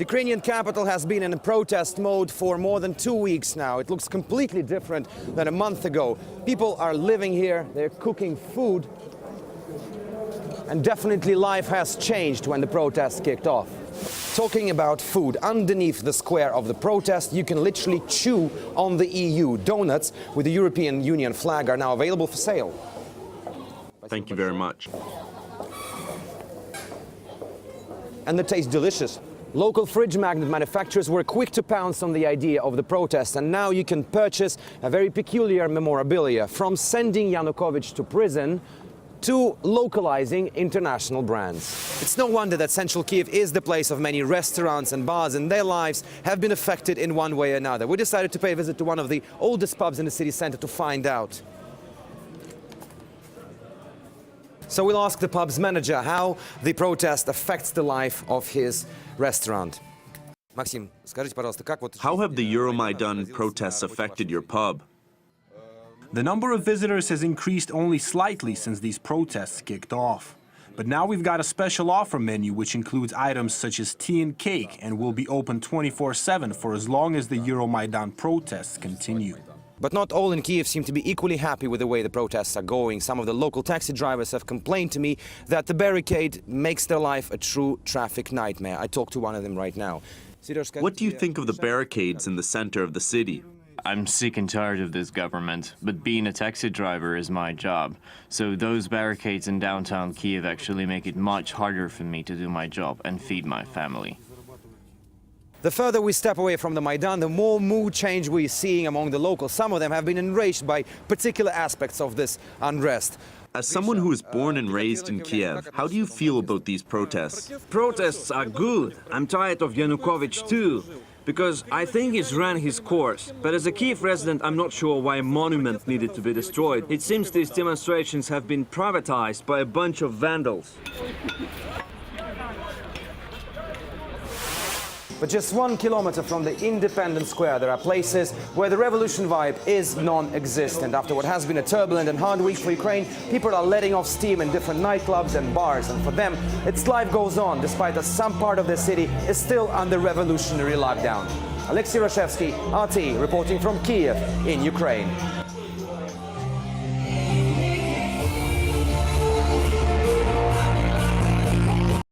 The Ukrainian capital has been in protest mode for more than 2 weeks now. It looks completely different than a month ago. People are living here, they're cooking food, and definitely life has changed when the protests kicked off. Talking about food, underneath the square of the protest, you can literally chew on the EU. Donuts with the European Union flag are now available for sale. Thank you very much. And they taste delicious. Local fridge magnet manufacturers were quick to pounce on the idea of the protest, and now you can purchase a very peculiar memorabilia, from sending Yanukovych to prison to localizing international brands. It's no wonder that central Kiev is the place of many restaurants and bars, and their lives have been affected in one way or another. We decided to pay a visit to one of the oldest pubs in the city center to find out. So we'll ask the pub's manager how the protest affects the life of his restaurant. Maxim, скажите, пожалуйста, как вот... How have the Euromaidan protests affected your pub? The number of visitors has increased only slightly since these protests kicked off. But now we've got a special offer menu which includes items such as tea and cake and will be open 24/7 for as long as the Euromaidan protests continue. But not all in Kiev seem to be equally happy with the way the protests are going. Some of the local taxi drivers have complained to me that the barricade makes their life a true traffic nightmare. I talked to one of them right now. What do you think of the barricades in the center of the city? I'm sick and tired of this government, but being a taxi driver is my job. So those barricades in downtown Kiev actually make it much harder for me to do my job and feed my family. The further we step away from the Maidan, the more mood change we're seeing among the locals. Some of them have been enraged by particular aspects of this unrest. As someone who was born and raised in Kiev, how do you feel about these protests? Protests are good. I'm tired of Yanukovych too, because I think he's ran his course. But as a Kiev resident, I'm not sure why a monument needed to be destroyed. It seems these demonstrations have been privatized by a bunch of vandals. But just 1 kilometer from the Independence Square, there are places where the revolution vibe is non-existent. After what has been a turbulent and hard week for Ukraine, people are letting off steam in different nightclubs and bars. And for them, its life goes on, despite that some part of the city is still under revolutionary lockdown. Aleksey Yaroshevsky, RT, reporting from Kiev in Ukraine.